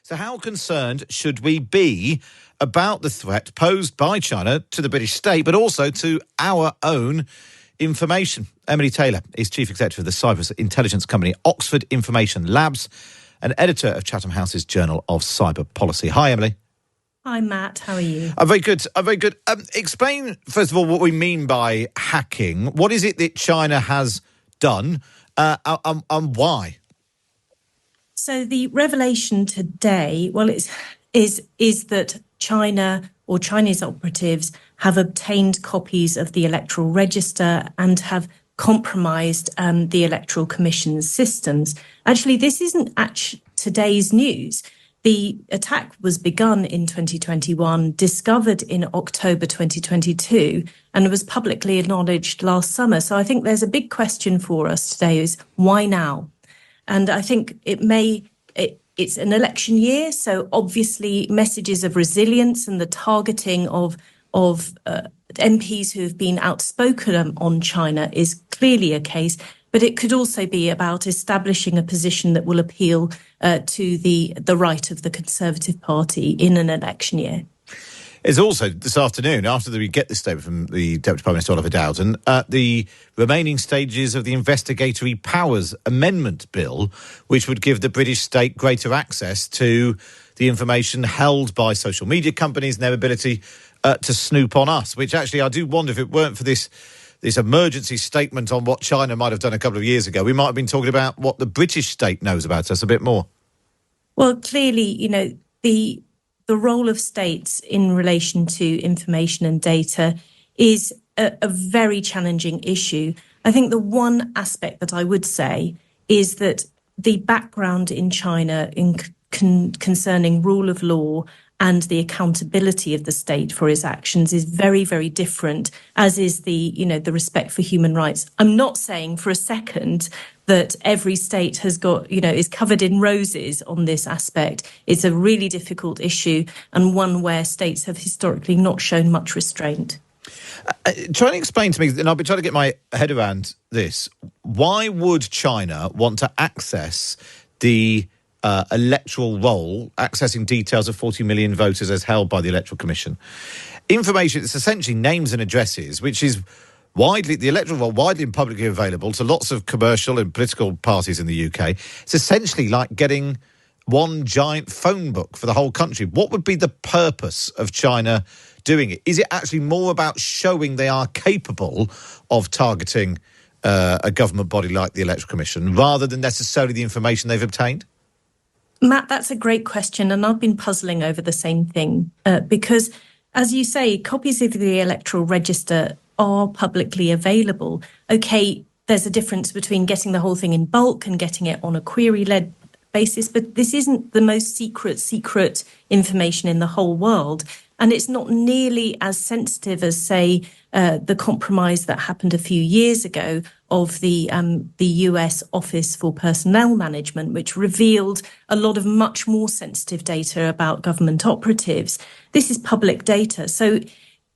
So how concerned should we be about the threat posed by China to the British state, but also to our own information? Emily Taylor is Chief Executive of the cyber intelligence company Oxford Information Labs and editor of Chatham House's Journal of Cyber Policy. Hi, Emily. Hi, Matt. How are you? I'm very good. Explain, first of all, what we mean by hacking. What is it that China has done and why? So the revelation today, is that China or Chinese operatives have obtained copies of the electoral register and have compromised the Electoral Commission's systems. Actually, this isn't today's news. The attack was begun in 2021, discovered in October 2022, and was publicly acknowledged last summer. So I think there's a big question for us today is why now? And I think it's an election year, so obviously messages of resilience and the targeting of MPs who have been outspoken on China is clearly a case. But it could also be about establishing a position that will appeal to the right of the Conservative Party in an election year. It's also this afternoon, after we get this statement from the Deputy Prime Minister Oliver Dowden, the remaining stages of the Investigatory Powers Amendment Bill, which would give the British state greater access to the information held by social media companies and their ability to snoop on us, which actually I do wonder if it weren't for this emergency statement on what China might have done a couple of years ago, we might have been talking about what the British state knows about us a bit more. Well, clearly, the role of states in relation to information and data is a very challenging issue. I think the one aspect that I would say is that the background in China concerning rule of law and the accountability of the state for its actions is very, very different, as is the respect for human rights. I'm not saying for a second that every state has got, is covered in roses on this aspect. It's a really difficult issue and one where states have historically not shown much restraint. Try and explain to me, and I'll be trying to get my head around this. Why would China want to access the electoral roll, accessing details of 40 million voters as held by the Electoral Commission? Information, it's essentially names and addresses, which is the electoral roll widely and publicly available to lots of commercial and political parties in the UK. It's essentially like getting one giant phone book for the whole country. What would be the purpose of China doing it? Is it actually more about showing they are capable of targeting a government body like the Electoral Commission rather than necessarily the information they've obtained? Matt, that's a great question, and I've been puzzling over the same thing because, as you say, copies of the electoral register are publicly available. OK, there's a difference between getting the whole thing in bulk and getting it on a query-led basis, but this isn't the most secret information in the whole world. And it's not nearly as sensitive as, say, the compromise that happened a few years ago of the US Office for Personnel Management, which revealed a lot of much more sensitive data about government operatives. This is public data. So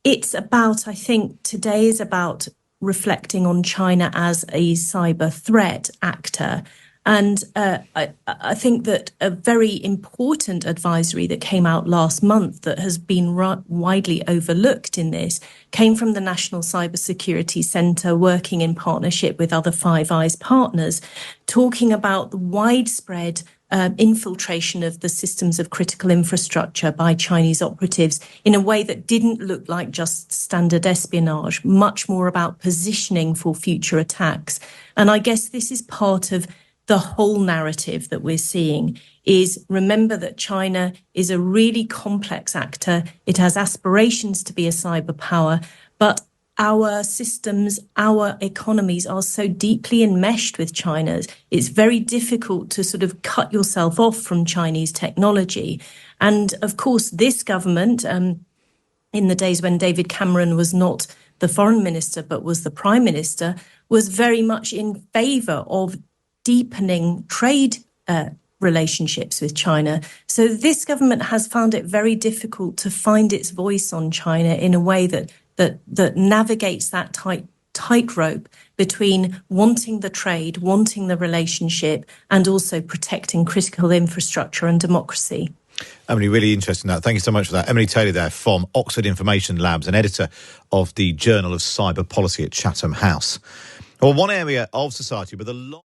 it's about, I think, today is about reflecting on China as a cyber threat actor. And I think that a very important advisory that came out last month that has been widely overlooked in this came from the National Cybersecurity Centre, working in partnership with other Five Eyes partners, talking about the widespread infiltration of the systems of critical infrastructure by Chinese operatives in a way that didn't look like just standard espionage, much more about positioning for future attacks. And I guess this is part of the whole narrative that we're seeing is remember that China is a really complex actor. It has aspirations to be a cyber power, but our systems, our economies are so deeply enmeshed with China's. It's very difficult to sort of cut yourself off from Chinese technology. And of course, this government, in the days when David Cameron was not the foreign minister, but was the prime minister, was very much in favour of deepening trade relationships with China. So this government has found it very difficult to find its voice on China in a way that navigates that tightrope between wanting the trade, wanting the relationship, and also protecting critical infrastructure and democracy. Emily, really interesting that. Thank you so much for that. Emily Taylor there from Oxford Information Labs and editor of the Journal of Cyber Policy at Chatham House. Well, one area of society with a lot